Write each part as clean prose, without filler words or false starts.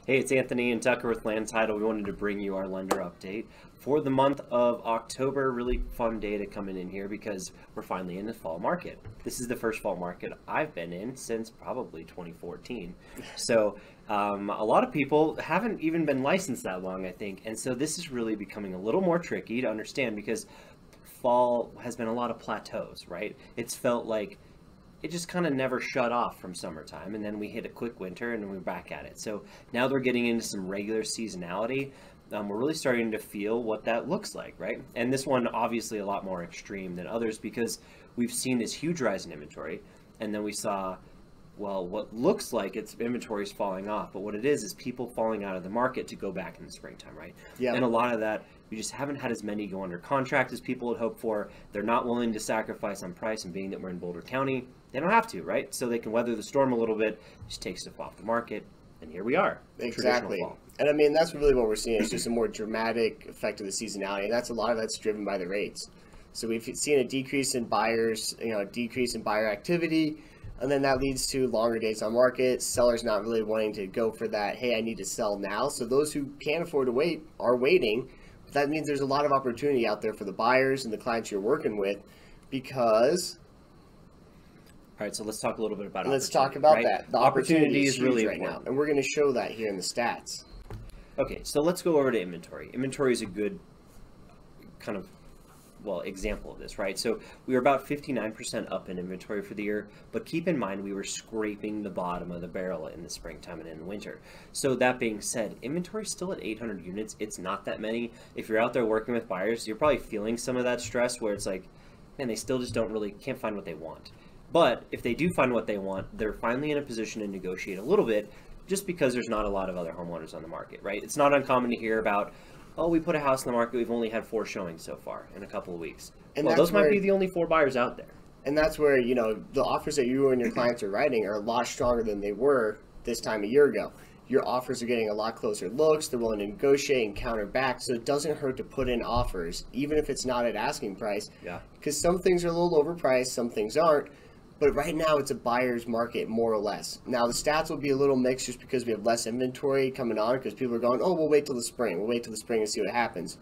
Hey, it's Anthony and Tucker with Land Title. We wanted to bring you our lender update for the month of October. Really fun day to come in here because we're finally in the fall market. This is the first fall market I've been in since probably 2014. So a lot of people haven't even been licensed that long, I think. And so this is really becoming a little more tricky to understand because fall has been a lot of plateaus, right? It's felt like it just kind of never shut off from summertime, and then we hit a quick winter and then we're back at it. So now they're getting into some regular seasonality. We're really starting to feel what that looks like, right? And this one obviously a lot more extreme than others because we've seen this huge rise in inventory, and then we saw, well, what looks like it's inventory is falling off, but what it is people falling out of the market to go back in the springtime, right? Yeah. And a lot of that, we just haven't had as many go under contract as people had hoped for. They're not willing to sacrifice on price, and being that we're in Boulder County, they don't have to, right? So they can weather the storm a little bit, just take stuff off the market, and here we are. Exactly. And I mean, that's really what we're seeing. It's just a more dramatic effect of the seasonality, and a lot of that's driven by the rates. So we've seen a decrease in buyers, a decrease in buyer activity, and then that leads to longer days on market, sellers not really wanting to go for that, hey, I need to sell now. So those who can't afford to wait are waiting. But that means there's a lot of opportunity out there for the buyers and the clients you're working with because... All right, so let's talk a little bit about Let's talk about right? that. The opportunity is really right important now, and we're going to show that here in the stats. Okay, so let's go over to inventory. Inventory is a good kind of, well, example of this, right? So we were about 59% up in inventory for the year, but keep in mind we were scraping the bottom of the barrel in the springtime and in the winter. So that being said, inventory is still at 800 units. It's not that many. If you're out there working with buyers, you're probably feeling some of that stress where it's like, man, they still just can't find what they want. But if they do find what they want, they're finally in a position to negotiate a little bit just because there's not a lot of other homeowners on the market, right? It's not uncommon to hear about, oh, we put a house in the market, we've only had 4 showings so far in a couple of weeks. And well, those might be the only 4 buyers out there. And that's where, the offers that you and your clients are writing are a lot stronger than they were this time a year ago. Your offers are getting a lot closer looks, they're willing to negotiate and counter back, so it doesn't hurt to put in offers, even if it's not at asking price. Yeah. Because some things are a little overpriced, some things aren't. But right now, it's a buyer's market, more or less. Now, the stats will be a little mixed just because we have less inventory coming on because people are going, oh, we'll wait till the spring. We'll wait till the spring and see what happens.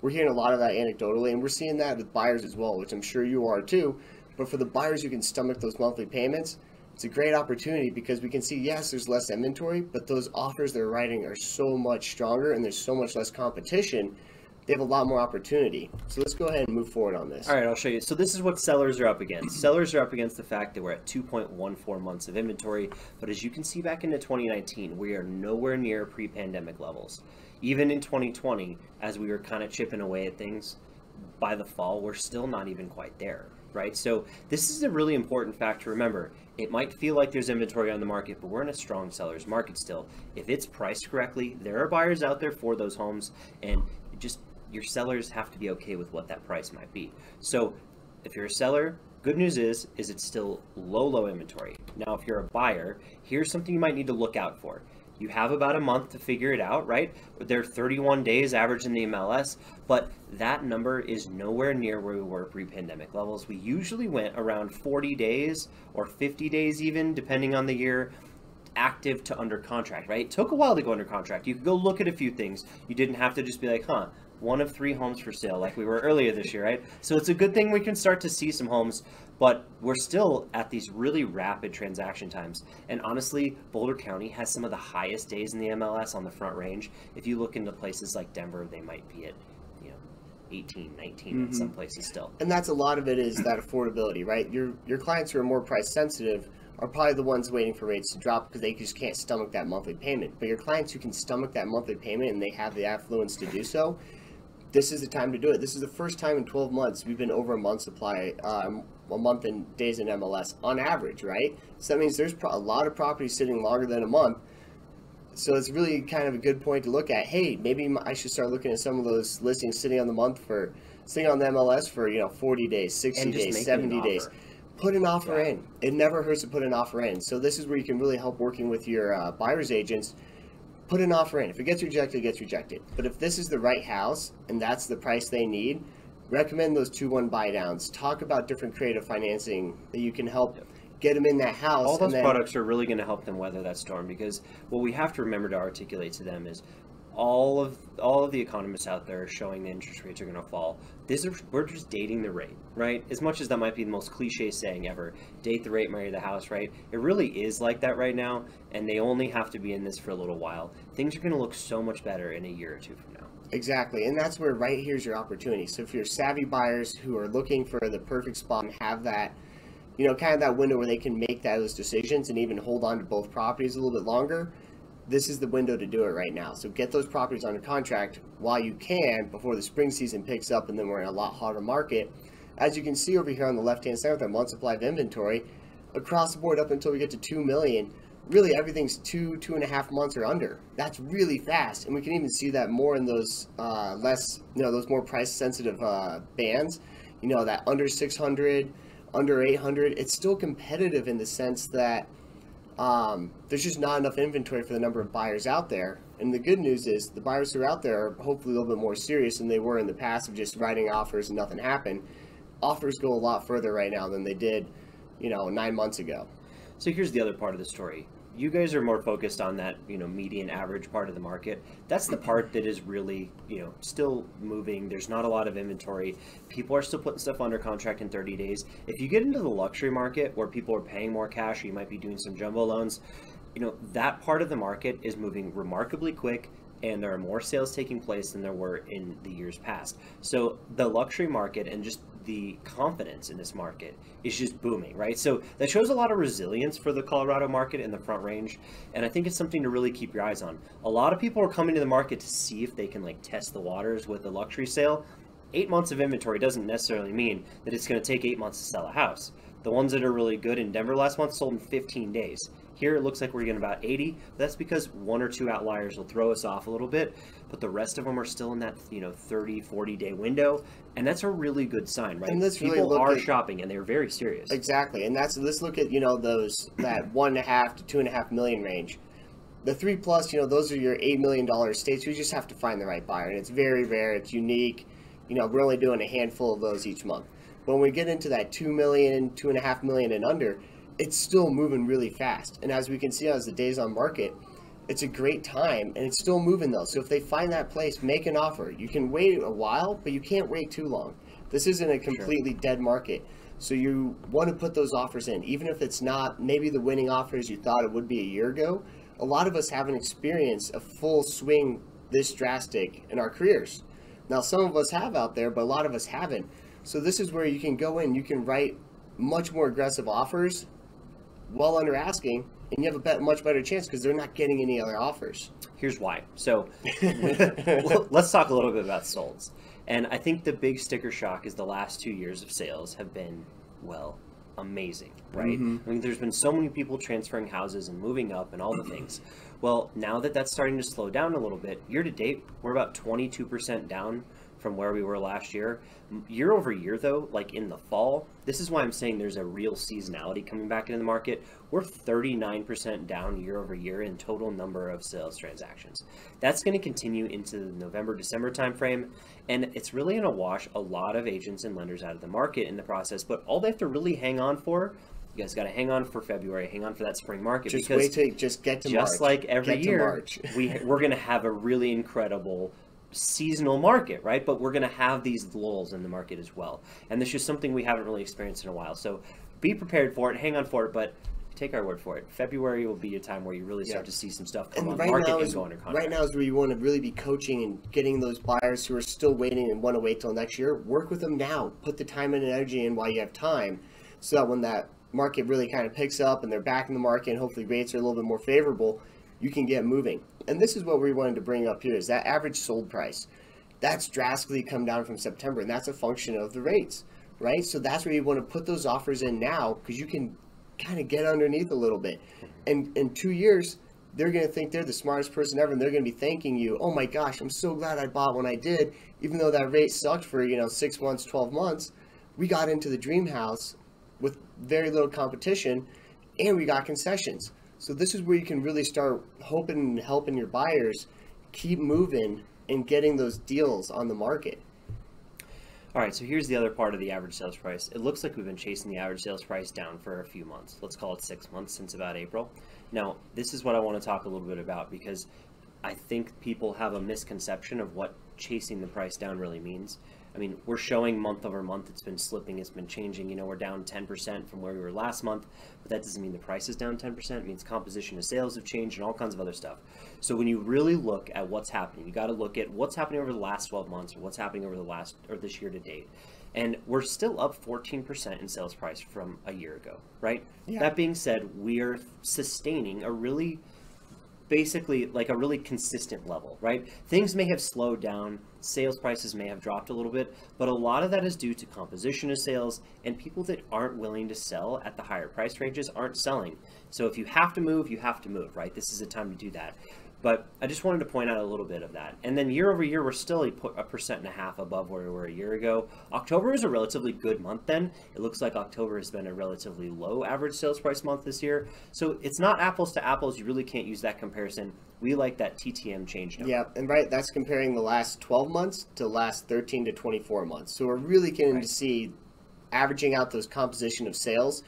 We're hearing a lot of that anecdotally, and we're seeing that with buyers as well, which I'm sure you are too. But for the buyers who can stomach those monthly payments, it's a great opportunity because we can see, yes, there's less inventory, but those offers they're writing are so much stronger and there's so much less competition. They have a lot more opportunity. So let's go ahead and move forward on this. All right, I'll show you. So this is what sellers are up against. Sellers are up against the fact that we're at 2.14 months of inventory. But as you can see back into 2019, we are nowhere near pre-pandemic levels. Even in 2020, as we were kind of chipping away at things, by the fall, we're still not even quite there, right? So this is a really important fact to remember. It might feel like there's inventory on the market, but we're in a strong seller's market still. If it's priced correctly, there are buyers out there for those homes, and your sellers have to be okay with what that price might be. So if you're a seller, good news is it's still low inventory. Now, if you're a buyer, here's something you might need to look out for. You have about a month to figure it out, right? They're 31 days average in the MLS, but that number is nowhere near where we were pre-pandemic levels. We usually went around 40 days or 50 days even, depending on the year, active to under contract, right? It took a while to go under contract. You could go look at a few things. You didn't have to just be like, 1 of 3 homes for sale like we were earlier this year, right? So it's a good thing we can start to see some homes, but we're still at these really rapid transaction times. And honestly, Boulder County has some of the highest days in the MLS on the Front Range. If you look into places like Denver, they might be at 18, 19 in some places still. And that's a lot of it is that affordability, right? Your clients who are more price sensitive are probably the ones waiting for rates to drop because they just can't stomach that monthly payment. But your clients who can stomach that monthly payment and they have the affluence to do so, this is the time to do it. This is the first time in 12 months we've been over a month supply, a month in days in MLS on average, right? So that means there's a lot of properties sitting longer than a month. So it's really kind of a good point to look at. Hey, maybe I should start looking at some of those listings sitting on the MLS for 40 days, 60 days, 70 days. Put an offer in. It never hurts to put an offer in. So this is where you can really help working with your buyer's agents. Put an offer in. If it gets rejected, it gets rejected. But if this is the right house and that's the price they need, recommend those 2-1 buy downs. Talk about different creative financing that you can help get them in that house. All those and then, products are really going to help them weather that storm, because what we have to remember to articulate to them is all of the economists out there are showing the interest rates are going to fall. We're just dating the rate, right? As much as that might be the most cliche saying ever, date the rate, marry the house, right? It really is like that right now, and they only have to be in this for a little while. Things are going to look so much better in a year or two from now. Exactly, and that's where right here's your opportunity. So if you're savvy buyers who are looking for the perfect spot and have that, you know, kind of that window where they can make those decisions and even hold on to both properties a little bit longer, this is the window to do it right now. So get those properties under contract while you can before the spring season picks up, and then we're in a lot hotter market. As you can see over here on the left-hand side with our month supply of inventory, across the board up until we get to 2 million, really everything's 2.5 months or under. That's really fast, and we can even see that more in those those more price-sensitive bands. You know, that under 600, under 800. It's still competitive in the sense that there's just not enough inventory for the number of buyers out there. And the good news is the buyers who are out there are hopefully a little bit more serious than they were in the past of just writing offers and nothing happened. Offers go a lot further right now than they did, 9 months ago. So here's the other part of the story. You guys are more focused on that, median average part of the market. That's the part that is really, still moving. There's not a lot of inventory. People are still putting stuff under contract in 30 days. If you get into the luxury market where people are paying more cash, or you might be doing some jumbo loans, that part of the market is moving remarkably quick, and there are more sales taking place than there were in the years past. So the luxury market and just the confidence in this market is just booming, right? So that shows a lot of resilience for the Colorado market in the Front Range, and I think it's something to really keep your eyes on. A lot of people are coming to the market to see if they can test the waters with a luxury sale. 8 months of inventory doesn't necessarily mean that it's going to take 8 months to sell a house. The ones that are really good in Denver last month sold in 15 days. Here it looks like we're getting about 80. That's because 1 or 2 outliers will throw us off a little bit, but the rest of them are still in that 30, 40-day window, and that's a really good sign, right? And People are shopping, and they're very serious. Exactly, and let's look at that 1.5 to 2.5 million range. The 3+, those are your $8 million states. You just have to find the right buyer, and it's very rare. It's unique. We're only doing a handful of those each month. When we get into that 2 million, 2.5 million and under, it's still moving really fast. And as we can see as the days on market, it's a great time, and it's still moving though. So if they find that place, make an offer. You can wait a while, but you can't wait too long. This isn't a completely dead market. So you want to put those offers in, even if it's not maybe the winning offer as you thought it would be a year ago. A lot of us haven't experienced a full swing this drastic in our careers. Now, some of us have out there, but a lot of us haven't. So this is where you can go in, you can write much more aggressive offers well under asking, and you have a much better chance because they're not getting any other offers. Here's why. So let's talk a little bit about solds. And I think the big sticker shock is the last 2 years of sales have been, amazing, right? Mm-hmm. I mean, there's been so many people transferring houses and moving up and all the things. Well, now that that's starting to slow down a little bit, year to date, we're about 22% down from where we were last year. Year over year, though, in the fall, this is why I'm saying there's a real seasonality coming back into the market. We're 39% down year over year in total number of sales transactions. That's going to continue into the November, December timeframe, and it's really going to wash a lot of agents and lenders out of the market in the process. But all they have to really hang on for, you guys got to hang on for February, hang on for that spring market. Just because wait till just get to March. Just like every year, we're going to have a really incredible seasonal market, right? But we're going to have these lulls in the market as well. And this is something we haven't really experienced in a while. So be prepared for it, hang on for it, but take our word for it. February will be a time where you really start to see some stuff come on the market and go under contract. Right now is where you want to really be coaching and getting those buyers who are still waiting and want to wait till next year. Work with them now. Put the time and energy in while you have time, so that when that market really kind of picks up and they're back in the market and hopefully rates are a little bit more favorable, you can get moving. And this is what we wanted to bring up here, is that average sold price. That's drastically come down from September, and that's a function of the rates, right? So that's where you want to put those offers in now, because you can kind of get underneath a little bit. And in 2 years, they're going to think they're the smartest person ever, and they're going to be thanking you. Oh my gosh, I'm so glad I bought when I did, even though that rate sucked for 6 months, 12 months. We got into the dream house with very little competition, and we got concessions. So this is where you can really start hoping and helping your buyers keep moving and getting those deals on the market. All right, so here's the other part of the average sales price. It looks like we've been chasing the average sales price down for a few months. Let's call it 6 months, since about April. Now, this is what I want to talk a little bit about, because I think people have a misconception of what chasing the price down really means. I mean, we're showing month over month it's been slipping, it's been changing. You know, we're down 10% from where we were last month, but that doesn't mean the price is down 10%. It means composition of sales have changed and all kinds of other stuff. So when you really look at what's happening, you got to look at what's happening over the last 12 months or what's happening over the last, or this year to date. And we're still up 14% in sales price from a year ago, right? Yeah. That being said, we are sustaining a really, basically like a really consistent level, right? Things may have slowed down, sales prices may have dropped a little bit, but a lot of that is due to composition of sales, and people that aren't willing to sell at the higher price ranges aren't selling. So if you have to move, you have to move, right? This is a time to do that. But I just wanted to point out a little bit of that. And then year over year, we're still a 1.5% above where we were a year ago. October is a relatively good month then. It looks like October has been a relatively low average sales price month this year. So it's not apples to apples. You really can't use that comparison. We like that TTM change number. Yeah, and right, that's comparing the last 12 months to the last 13 to 24 months. So we're really getting to see, averaging out those composition of sales,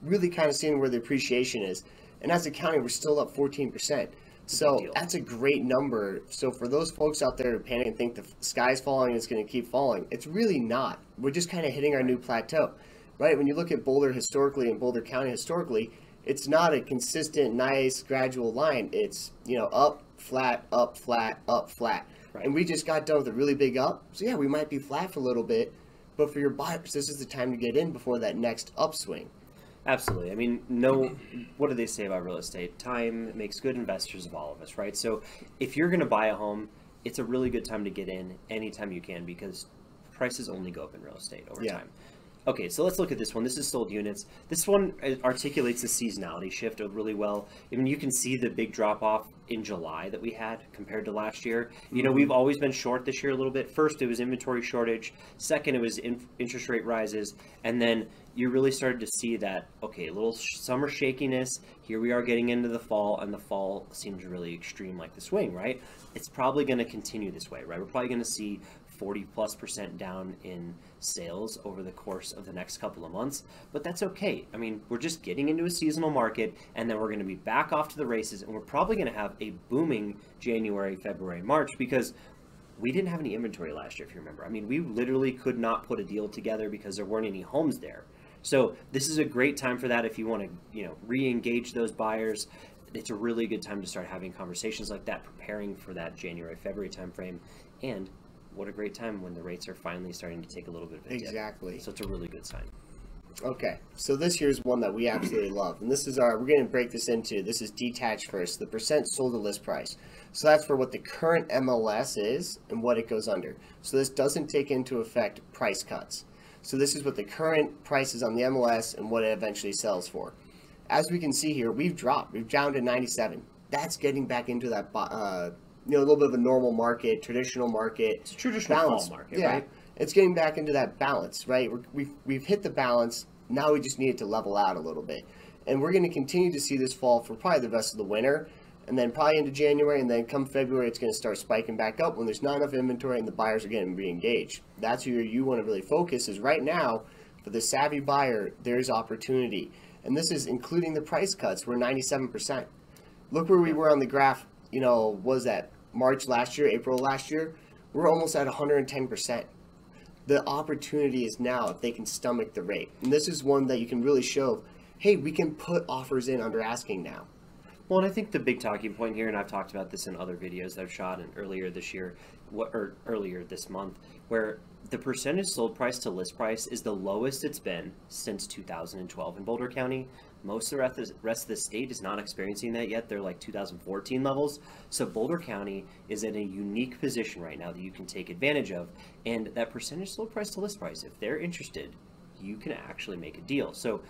really kind of seeing where the appreciation is. And as a county, we're still up 14%. So that's a great number. So for those folks out there who panic and think the sky's falling and it's going to keep falling, it's really not. We're just kind of hitting our new plateau, right? When you look at Boulder historically and Boulder County historically, it's not a consistent, nice, gradual line. It's, you know, up, flat, up, flat, up, flat. Right. And we just got done with a really big up. So yeah, we might be flat for a little bit, but for your buyers, this is the time to get in before that next upswing. Absolutely. I mean, what do they say about real estate? Time makes good investors of all of us, right? So if you're going to buy a home, it's a really good time to get in anytime you can, because prices only go up in real estate over time. Okay, so let's look at this one. This is sold units. This one articulates the seasonality shift really well. I mean, you can see the big drop off in July that we had compared to last year. You know, we've always been short this year a little bit. First, it was inventory shortage. Second, it was interest rate rises. And then you really started to see that, okay, a little summer shakiness. Here we are getting into the fall, and the fall seems really extreme, like the swing, right? It's probably going to continue this way, right? We're probably going to see 40+% down in sales over the course of the next couple of months, but that's okay. I mean, we're just getting into a seasonal market, and then we're going to be back off to the races, and we're probably going to have a booming January, February, March, because we didn't have any inventory last year, if you remember. I mean, we literally could not put a deal together because there weren't any homes there. So this is a great time for that if you want to, you know, re-engage those buyers. It's a really good time to start having conversations like that, preparing for that January, February timeframe. And what a great time when the rates are finally starting to take a little bit of a dip. Exactly. So it's a really good sign. Okay, so this here's one that we absolutely love, and this is we're going to break this into, this is detached first, the percent sold to list price. So that's for what the current MLS is and what it goes under. So this doesn't take into effect price cuts. So this is what the current price is on the MLS and what it eventually sells for. As we can see here, we've dropped. We've down to 97. That's getting back into that, you know, a little bit of a normal market, traditional market. It's a traditional balance. Fall market, right? It's getting back into that balance, right? We've hit the balance. Now we just need it to level out a little bit. And we're going to continue to see this fall for probably the rest of the winter, and then probably into January, and then come February, it's going to start spiking back up when there's not enough inventory and the buyers are getting re-engaged. That's where you want to really focus, is right now, for the savvy buyer, there's opportunity. And this is including the price cuts. We're 97%. Look where we were on the graph, you know, what was that March last year, April last year? We're almost at 110%. The opportunity is now if they can stomach the rate. And this is one that you can really show, hey, we can put offers in under asking now. Well, and I think the big talking point here, and I've talked about this in other videos that I've shot earlier this year, or earlier this month, where the percentage sold price to list price is the lowest it's been since 2012 in Boulder County. Most of the rest of the state is not experiencing that yet. They're like 2014 levels. So Boulder County is in a unique position right now that you can take advantage of. And that percentage sold price to list price, if they're interested, you can actually make a deal. So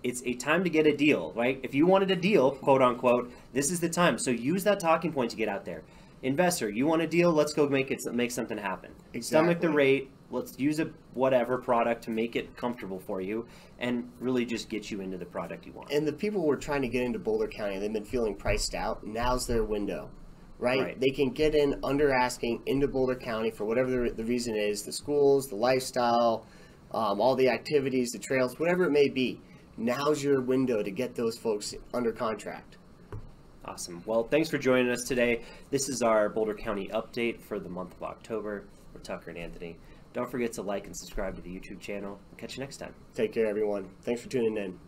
it's a time to get a deal, right? If you wanted a deal, quote unquote, this is the time. So use that talking point to get out there. Investor, you want a deal? Let's go make something happen. Exactly. Stomach the rate. Let's use a whatever product to make it comfortable for you and really just get you into the product you want. And the people who are trying to get into Boulder County, they've been feeling priced out. Now's their window. right? They can get in under asking into Boulder County for whatever the reason is, the schools, the lifestyle, all the activities, the trails, whatever it may be. Now's your window to get those folks under contract. Awesome. Well, thanks for joining us today. This is our Boulder County update for the month of October. We're Tucker and Anthony. Don't forget to like and subscribe to the YouTube channel. We'll catch you next time. Take care, everyone. Thanks for tuning in.